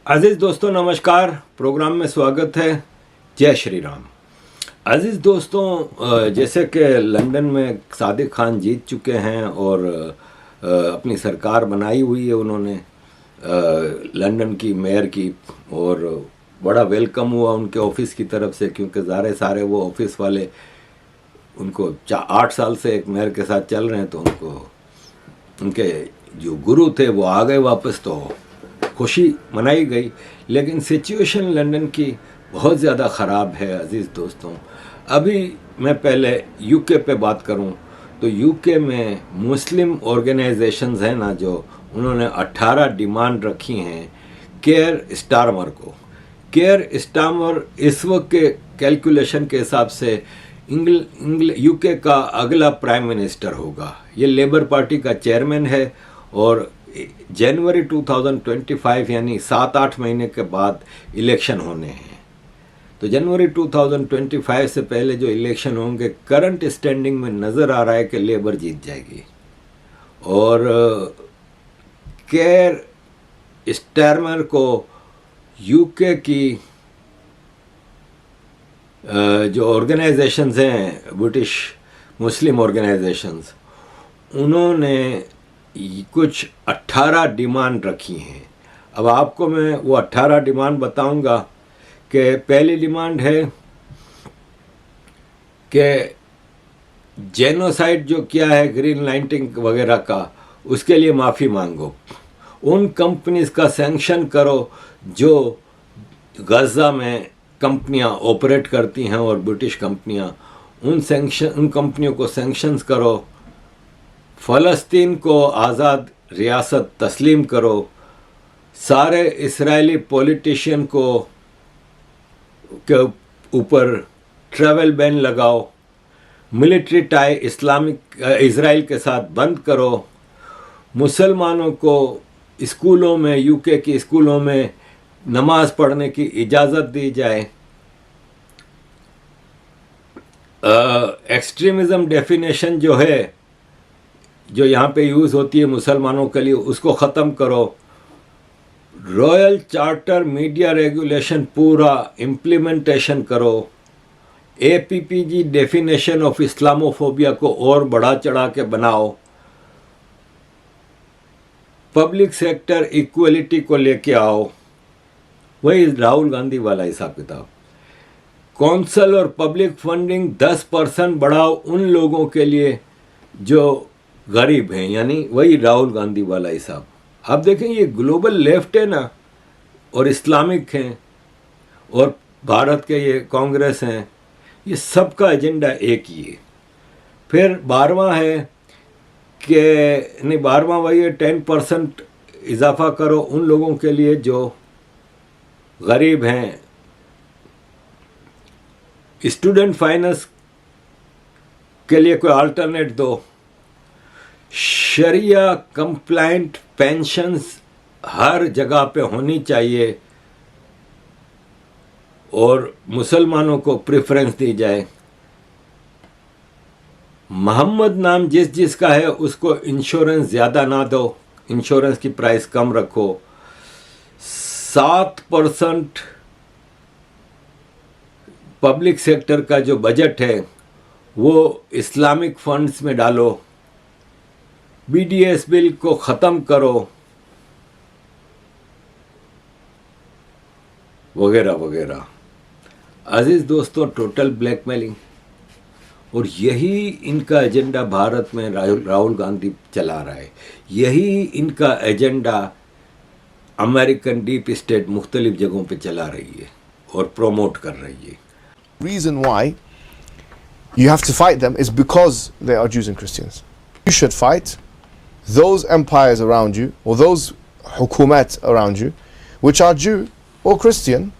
अजीज़ दोस्तों नमस्कार। प्रोग्राम में स्वागत है। जय श्री राम। अजीज़ दोस्तों, जैसे कि लंदन में सादिक खान जीत चुके हैं और अपनी सरकार बनाई हुई है उन्होंने, लंदन की मेयर की, और बड़ा वेलकम हुआ उनके ऑफिस की तरफ से, क्योंकि सारे वो ऑफिस वाले उनको 8 साल से एक मेयर के साथ चल रहे हैं, तो उनको उनके जो गुरु थे वो आ गए वापस, तो खुशी मनाई गई। लेकिन सिचुएशन लंदन की बहुत ज़्यादा ख़राब है अज़ीज़ दोस्तों। अभी मैं पहले यूके पे बात करूं तो यूके में मुस्लिम ऑर्गेनाइजेशंस हैं ना, जो उन्होंने 18 डिमांड रखी हैं केयर स्टारमर को। केयर स्टारमर इस वक्त के कैलकुलेशन के हिसाब से यूके का अगला प्राइम मिनिस्टर होगा। ये लेबर पार्टी का चेयरमैन है और जनवरी 2025 यानी 7-8 महीने के बाद इलेक्शन होने हैं। तो जनवरी 2025 से पहले जो इलेक्शन होंगे, करंट स्टैंडिंग में नज़र आ रहा है कि लेबर जीत जाएगी। और केयर स्टारमर को यूके की जो ऑर्गेनाइजेशंस हैं, ब्रिटिश मुस्लिम ऑर्गेनाइजेशंस, उन्होंने कुछ 18 डिमांड रखी हैं। अब आपको मैं वो 18 डिमांड बताऊंगा कि पहली डिमांड है कि जेनोसाइड जो किया है ग्रीन लाइटिंग वगैरह का, उसके लिए माफ़ी मांगो। उन कंपनीज का सैंक्शन करो जो गज़ा में कंपनियां ऑपरेट करती हैं और ब्रिटिश कंपनियां, उन कंपनियों को सैंक्शंस करो। फ़लस्तीन को आज़ाद रियासत तस्लीम करो। सारे इसराइली पॉलिटिशियन को के ऊपर ट्रैवल बैन लगाओ। मिलिट्री टाई इस्राइल के साथ बंद करो। मुसलमानों को स्कूलों में, यूके की स्कूलों में नमाज पढ़ने की इजाज़त दी जाए। एक्सट्रीमिज़म डेफिनेशन जो है, जो यहाँ पे यूज़ होती है मुसलमानों के लिए, उसको ख़त्म करो। रॉयल चार्टर मीडिया रेगुलेशन पूरा इम्प्लीमेंटेशन करो। APPG डेफिनेशन ऑफ इस्लामोफोबिया को और बढ़ा चढ़ा के बनाओ। पब्लिक सेक्टर इक्वलिटी को लेके आओ। वही राहुल गांधी वाला हिसाब किताब। कौंसल और पब्लिक फंडिंग 10% बढ़ाओ उन लोगों के लिए जो गरीब हैं, यानी वही राहुल गांधी वाला हिसाब। आप देखें, ये ग्लोबल लेफ्ट है ना, और इस्लामिक हैं, और भारत के ये कांग्रेस हैं, ये सबका एजेंडा एक ही है। फिर 12वां है कि नहीं, 12वां वही है, 10% इजाफा करो उन लोगों के लिए जो गरीब हैं। स्टूडेंट फाइनेंस के लिए कोई अल्टरनेट दो। शरिया कंप्लाइंट पेंशन्स हर जगह पे होनी चाहिए और मुसलमानों को प्रेफरेंस दी जाए। मोहम्मद नाम जिसका है उसको इंश्योरेंस ज़्यादा ना दो, इंश्योरेंस की प्राइस कम रखो। 7% पब्लिक सेक्टर का जो बजट है वो इस्लामिक फंड्स में डालो। BDS बिल को ख़त्म करो, वगैरह वगैरह। अजीज़ दोस्तों, टोटल ब्लैकमेलिंग, और यही इनका एजेंडा भारत में राहुल गांधी चला रहा है। यही इनका एजेंडा अमेरिकन डीप स्टेट मुख्तलिफ जगहों पे चला रही है और प्रमोट कर रही है। Reason why you have to fight them is because they are Jews and Christians. You should fight those empires around you, or those hukumat around you, which are Jew or Christian,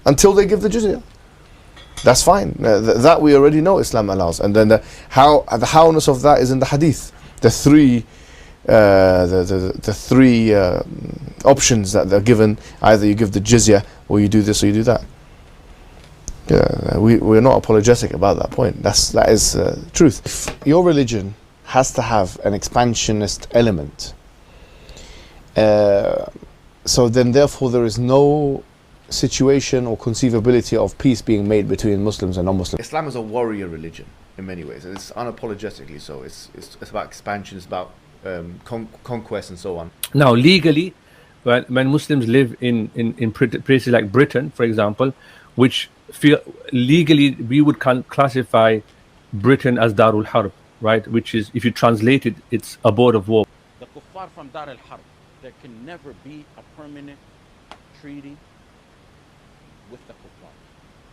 until they give the jizya. That's fine. That we already know Islam allows. And then the howness of that is in the hadith. The three options that they're given: either you give the jizya, or you do this, or you do that. Yeah, we're not apologetic about that point. That is truth. If your religion has to have an expansionist element, So then therefore there is no situation or conceivability of peace being made between Muslims and non-Muslims. Islam is a warrior religion in many ways. It's unapologetically so. It's about expansion, it's about conquest and so on. Now, legally, when Muslims live in places like Britain, for example, which legally we would classify Britain as Darul Harb, right? Which is, if you translate it, it's abode of war. The kuffar from Dar al-Harb, there can never be a permanent treaty with the kuffar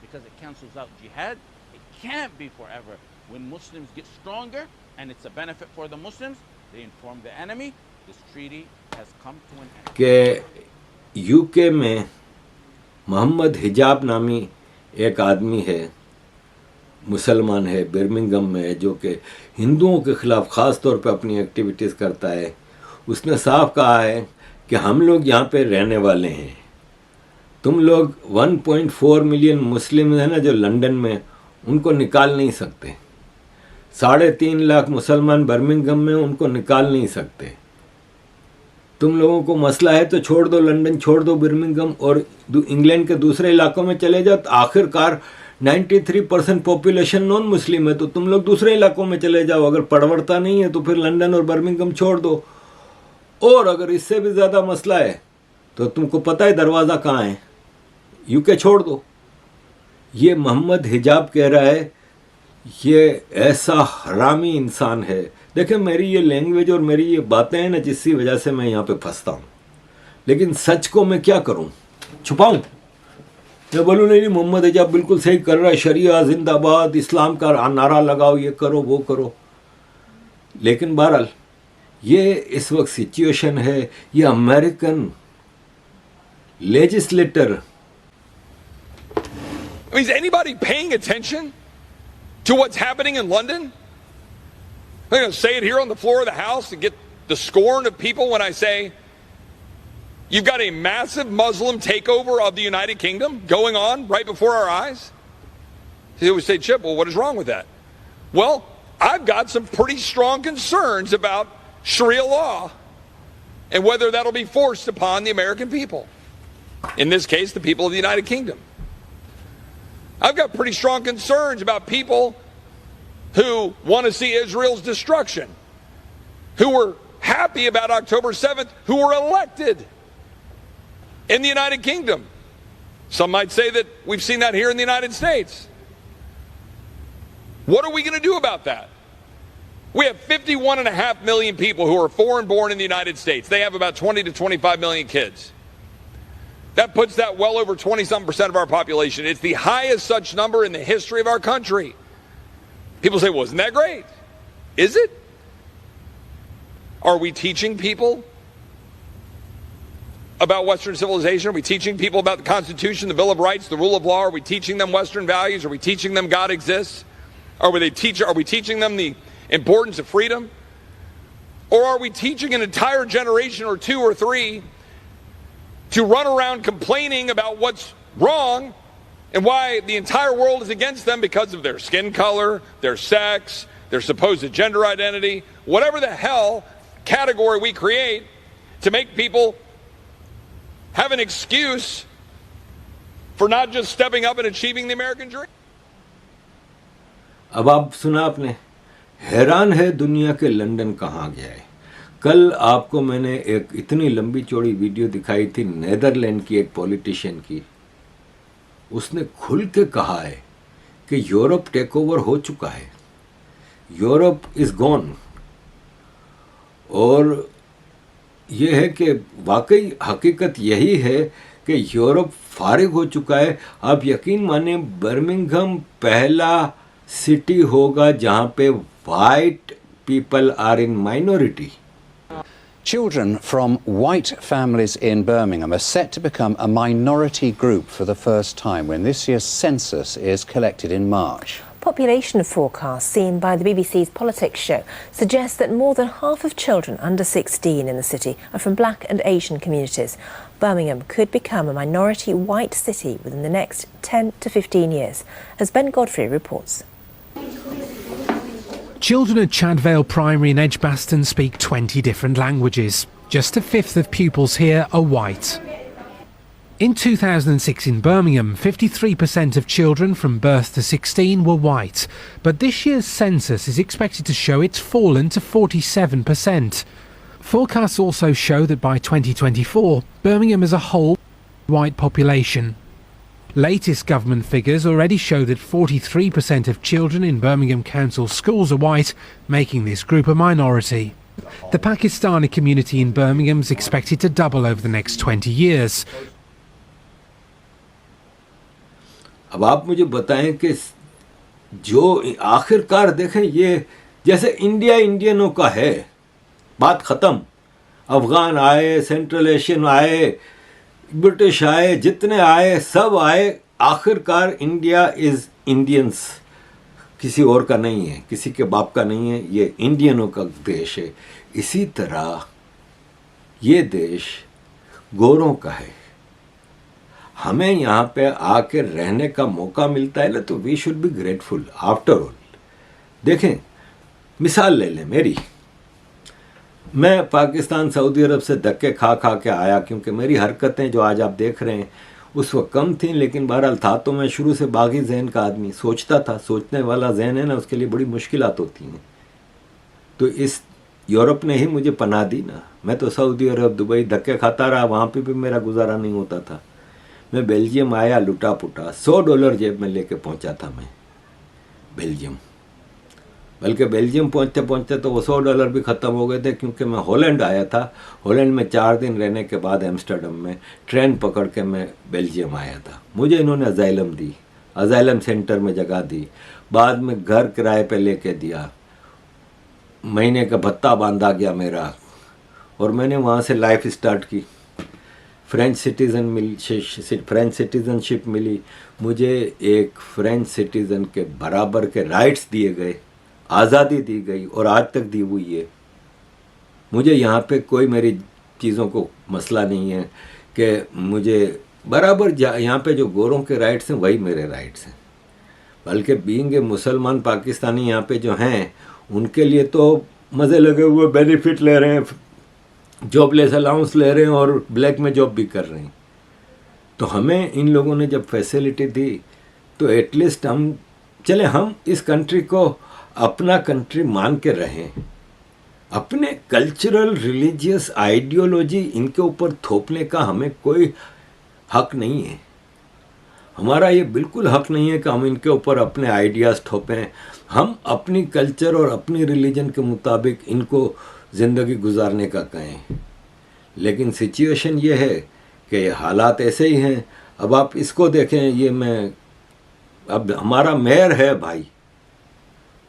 because it cancels out jihad. It can't be forever. When Muslims get stronger and it's a benefit for the Muslims, they inform the enemy, this treaty has come to an end. कि UK में मोहम्मद हिजाब नामी एक आदमी है, मुसलमान है, Birmingham में है, जो कि हिंदुओं के ख़िलाफ़ ख़ास तौर पे अपनी एक्टिविटीज़ करता है। उसने साफ कहा है कि हम लोग यहाँ पे रहने वाले हैं, तुम लोग 1.4 मिलियन मुस्लिम हैं ना जो लंदन में, उनको निकाल नहीं सकते। 3.5 लाख मुसलमान बर्मिंघम में, उनको निकाल नहीं सकते। तुम लोगों को मसला है तो छोड़ दो लंदन, छोड़ दो बर्मिंघम और इंग्लैंड के दूसरे इलाकों में चले जाओ। तो आखिरकार 93% पॉपुलेशन नॉन मुस्लिम है, तो तुम लोग दूसरे इलाकों में चले जाओ। अगर पड़वरता नहीं है तो फिर लंदन और बर्मिंघम छोड़ दो। और अगर इससे भी ज़्यादा मसला है तो तुमको पता है दरवाज़ा कहाँ है, यूके छोड़ दो। ये मोहम्मद हिजाब कह रहा है, ये ऐसा हरामी इंसान है। देखें, मेरी ये लैंग्वेज और मेरी ये बातें हैं ना, जिसकी वजह से मैं यहाँ पे फंसता हूँ। लेकिन सच को मैं क्या करूँ, छुपाऊँ? मैं बोलूँ नहीं मोहम्मद हिजाब बिल्कुल सही कर रहा है, शरिया जिंदाबाद, इस्लाम का नारा लगाओ, ये करो वो करो। लेकिन बहरहाल ये इस वक्त सिचुएशन है। ये American legislator, Is anybody paying attention to what's happening in London? I'm going to say it here on the floor of the House to get the scorn of people when I say you've got a massive Muslim takeover of the United Kingdom going on right before our eyes. They always say, Chip, well, what is wrong with that? Well, I've got some pretty strong concerns about Sharia law and whether that'll be forced upon the American people. In this case, the people of the United Kingdom. I've got pretty strong concerns about people who want to see Israel's destruction, who were happy about October 7th, who were elected in the United Kingdom. Some might say that we've seen that here in the United States. What are we going to do about that? We have 51.5 million people who are foreign born in the United States. They have about 20 to 25 million kids. That puts that well over 20-some% of our population. It's the highest such number in the history of our country. People say, well, isn't that great? Is it? Are we teaching people about Western civilization? Are we teaching people about the Constitution, the Bill of Rights, the rule of law? Are we teaching them Western values? Are we teaching them God exists? Are we teaching them the importance of freedom? Or are we teaching an entire generation or two or three to run around complaining about what's wrong and why the entire world is against them because of their skin color, their sex, their supposed gender identity, whatever the hell category we create to make people have an excuse for not just stepping up and achieving the American dream? अब आप सुना आपने, हैरान है दुनिया के London कहाँ गया है। कल आपको मैंने एक इतनी लंबी चौड़ी वीडियो दिखाई थी नेदरलैंड की एक पॉलिटिशियन की। उसने खुल के कहा है कि यूरोप टेक ओवर हो चुका है, यूरोप इज गॉन। और ये है कि वाकई हकीकत यही है कि यूरोप फारिग हो चुका है। आप यकीन माने, बर्मिंघम पहला सिटी होगा जहाँ पे white people are in minority. Children from white families in Birmingham are set to become a minority group for the first time when this year's census is collected in March. Population forecasts seen by the BBC's Politics show suggest that more than half of children under 16 in the city are from black and Asian communities. Birmingham could become a minority white city within the next 10 to 15 years, as Ben Godfrey reports. Children at Chadvale Primary in Edgbaston speak 20 different languages. Just a fifth of pupils here are white. In 2006 in Birmingham, 53% of children from birth to 16 were white, but this year's census is expected to show it's fallen to 47%. Forecasts also show that by 2024, Birmingham as a whole white population. Latest government figures already show that 43% of children in Birmingham Council schools are white, making this group a minority. The Pakistani community in Birmingham is expected to double over the next 20 years. अब आप मुझे बताएं कि जो आखिरकार देखें, ये जैसे इंडिया इंडियनों का है, बात ख़त्म। अफ़गान आए, सेंट्रल एशियन आए, ब्रिटिश आए, जितने आए सब आए, आखिरकार इंडिया इज़ इंडियंस, किसी और का नहीं है, किसी के बाप का नहीं है, ये इंडियनों का देश है। इसी तरह ये देश गोरों का है। हमें यहाँ पे आके रहने का मौका मिलता है ना, तो we should be grateful. After all देखें, मिसाल ले लें मेरी, मैं पाकिस्तान सऊदी अरब से धक्के खा खा के आया, क्योंकि मेरी हरकतें जो आज आप देख रहे हैं उस वक्त कम थी, लेकिन बहरहाल था तो मैं शुरू से बागी जहन का आदमी, सोचता था। सोचने वाला जहन है ना, उसके लिए बड़ी मुश्किलात होती हैं। तो इस यूरोप ने ही मुझे पनाह दी ना। मैं तो सऊदी अरब, दुबई धक्के खाता रहा, वहाँ पे भी मेरा गुजारा नहीं होता था। मैं बेल्जियम आया लुटा पुटा, $100 जेब में लेके पहुँचा था मैं बेल्जियम। बल्कि बेल्जियम पहुँचते पहुँचते तो वो $100 भी ख़त्म हो गए थे, क्योंकि मैं हॉलैंड आया था। हॉलैंड में 4 दिन रहने के बाद एम्स्टर्डम में ट्रेन पकड़ के मैं बेल्जियम आया था। मुझे इन्होंने अजाइलम दी, अजाइलम सेंटर में जगह दी, बाद में घर किराए पे लेके दिया, महीने का भत्ता बांधा गया मेरा, और मैंने वहाँ से लाइफ स्टार्ट की। फ्रेंच सिटीज़नशिप मिली मुझे, एक फ्रेंच सिटीज़न के बराबर के राइट्स दिए गए, आज़ादी दी गई, और आज तक दी हुई है। मुझे यहाँ पे कोई मेरी चीज़ों को मसला नहीं है कि मुझे बराबर यहाँ पे जो गोरों के राइट्स हैं वही मेरे राइट्स हैं। बल्कि बीइंग ए मुसलमान पाकिस्तानी यहाँ पे जो हैं, उनके लिए तो मज़े लगे हुए, बेनिफिट ले रहे हैं, जॉबलेस अलाउंस ले रहे हैं और ब्लैक में जॉब भी कर रहे हैं। तो हमें इन लोगों ने जब फैसिलिटी दी, तो एटलीस्ट हम इस कंट्री को अपना कंट्री मान के रहें। अपने कल्चरल रिलीजियस आइडियोलॉजी इनके ऊपर थोपने का हमें कोई हक नहीं है। हमारा ये बिल्कुल हक नहीं है कि हम इनके ऊपर अपने आइडियाज़ थोपें। हम अपनी कल्चर और अपनी रिलीजन के मुताबिक इनको ज़िंदगी गुजारने का कहें। लेकिन सिचुएशन ये है कि हालात ऐसे ही हैं। अब आप इसको देखें, अब हमारा मेयर है भाई,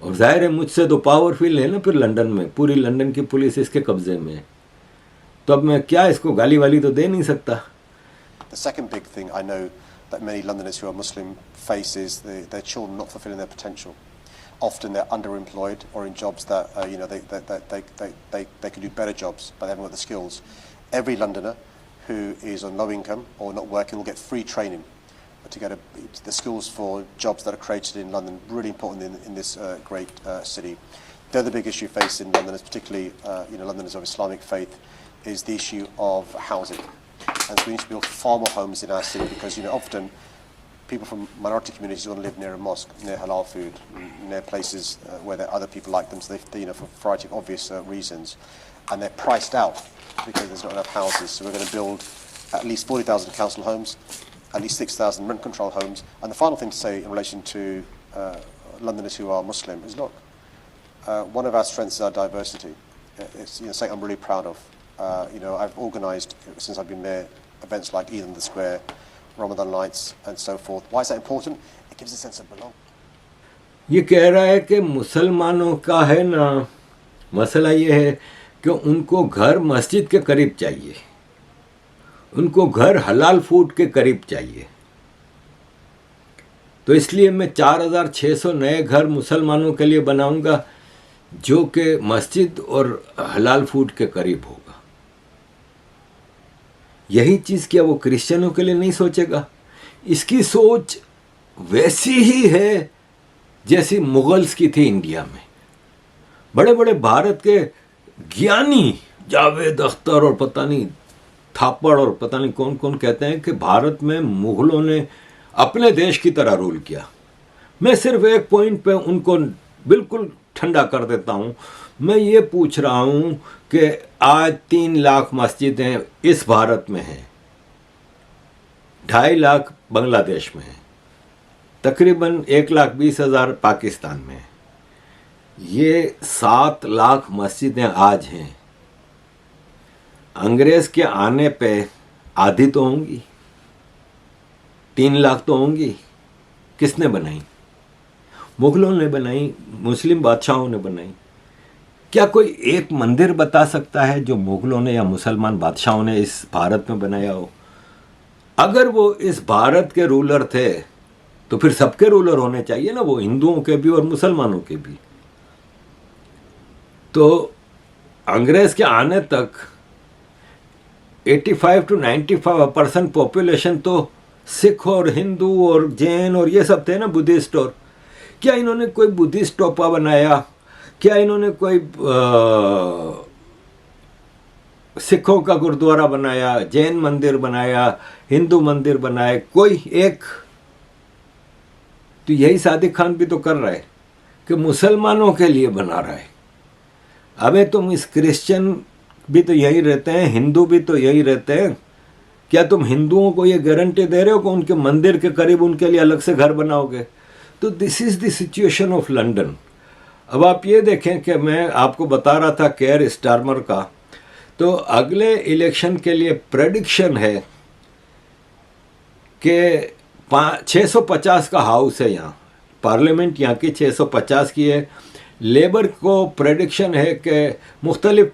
और जाहिर है मुझसे तो पावरफुल है ना, फिर लंदन में पूरी लंदन की पुलिस इसके कब्ज़े में है, तो अब मैं क्या इसको गाली वाली तो दे नहीं सकता। The second big thing I know that many Londoners who are Muslim face is their children not fulfilling their potential. Often they're underemployed or in jobs that they can do better jobs, but they haven't got the skills. Every Londoner who is on low income or not working will get free training to get the skills for jobs that are created in London. Really important in this great city. The other big issue faced in London, particularly Londoners of Islamic faith, is the issue of housing. And so we need to build far more homes in our city because often people from minority communities want to live near a mosque, near halal food, near places where there are other people like them. So they for a variety of obvious reasons, and they're priced out because there's not enough houses. So we're going to build at least 40,000 council homes, at least 6,000 rent control homes. And the final thing to say in relation to Londoners who are Muslim is, look, one of our strengths is our diversity. It's something I'm really proud of. I've organised, since I've been there, events like Eid on the Square, Ramadan nights and so forth. Why is that important? It gives a sense of belonging. ये कह रहा है कि मुसलमानों का है ना, मसला ये है कि उनको घर मस्जिद के करीब चाहिए, उनको घर हलाल फूड के करीब चाहिए। तो इसलिए मैं 4,600 नए घर मुसलमानों के लिए बनाऊंगा जो कि मस्जिद और हलाल फूड के करीब होगा। यही चीज़ क्या वो क्रिश्चियनों के लिए नहीं सोचेगा? इसकी सोच वैसी ही है जैसी मुगल्स की थी इंडिया में। बड़े बड़े भारत के ज्ञानी जावेद अख्तर और पता नहीं थापड़ और पता नहीं कौन कौन कहते हैं कि भारत में मुगलों ने अपने देश की तरह रूल किया। मैं सिर्फ एक पॉइंट पे उनको बिल्कुल ठंडा कर देता हूँ। मैं ये पूछ रहा हूँ कि आज 3 लाख मस्जिदें इस भारत में हैं, 2.5 लाख बांग्लादेश में हैं, तकरीबन 1,20,000 पाकिस्तान में हैं। ये 7 लाख मस्जिदें आज हैं। अंग्रेज के आने पे आधी तो होंगी, 3 लाख तो होंगी। किसने बनाई? मुगलों ने बनाई, मुस्लिम बादशाहों ने बनाई। क्या कोई एक मंदिर बता सकता है जो मुगलों ने या मुसलमान बादशाहों ने इस भारत में बनाया हो? अगर वो इस भारत के रूलर थे तो फिर सबके रूलर होने चाहिए ना, वो हिंदुओं के भी और मुसलमानों के भी। तो अंग्रेज के आने तक 85 to 95% पॉपुलेशन तो सिख और हिंदू और जैन और ये सब थे ना, बुद्धिस्ट। और क्या इन्होंने कोई बुद्धिस्ट टोपा बनाया? क्या इन्होंने कोई सिखों का गुरुद्वारा बनाया, जैन मंदिर बनाया, हिंदू मंदिर बनाए? कोई एक? तो यही सादिक खान भी तो कर रहा है कि मुसलमानों के लिए बना रहा है। अबे तुम इस क्रिश्चियन भी तो यही रहते हैं, हिंदू भी तो यही रहते हैं। क्या तुम हिंदुओं को ये गारंटी दे रहे हो कि उनके मंदिर के करीब उनके लिए अलग से घर बनाओगे? तो this is the situation of London. अब आप ये देखें कि मैं आपको बता रहा था केयर स्टारमर का, तो अगले इलेक्शन के लिए प्रेडिक्शन है कि 650 का हाउस है यहाँ, पार्लियामेंट यहाँ की 650 की है। लेबर को प्रेडिक्शन है कि मुख्तलिफ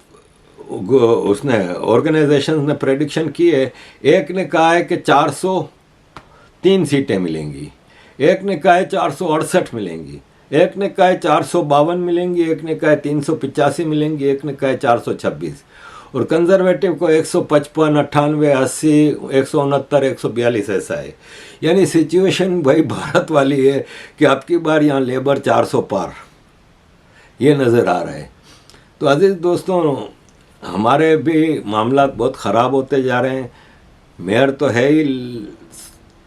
उसने ऑर्गेनाइजेशन ने प्रेडिक्शन की है। एक ने कहा है कि 403 सीटें मिलेंगी, एक ने कहा है 468 मिलेंगी, एक ने कहा है 452 मिलेंगी, एक ने कहा है 385 मिलेंगी, एक ने कहा है 426। और कंजर्वेटिव को 155, 98, 80, 169, 142 ऐसा है। यानी सिचुएशन भाई भारत वाली है कि आपकी बार यहाँ लेबर 400 पार, ये नज़र आ रहा है। तो अजीज़ दोस्तों, हमारे भी मामला बहुत ख़राब होते जा रहे हैं। मेयर तो है ही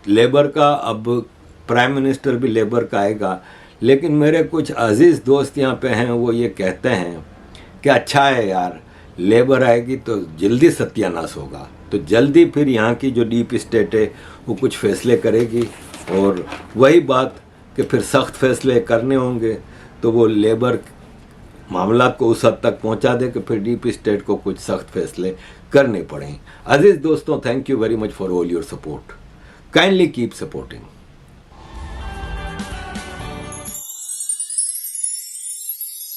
लेबर का, अब प्राइम मिनिस्टर भी लेबर का आएगा। लेकिन मेरे कुछ अजीज़ दोस्त यहाँ पे हैं, वो ये कहते हैं कि अच्छा है यार, लेबर आएगी तो जल्दी सत्यानाश होगा, तो जल्दी फिर यहाँ की जो डीप स्टेट है वो कुछ फैसले करेगी। और वही बात कि फिर सख्त फैसले करने होंगे तो वो लेबर मामला को उस हद तक पहुंचा दे कि फिर डीप स्टेट को कुछ सख्त फैसले करने पड़ें। अजीज़ दोस्तों, thank you very much for all your support. Kindly keep supporting.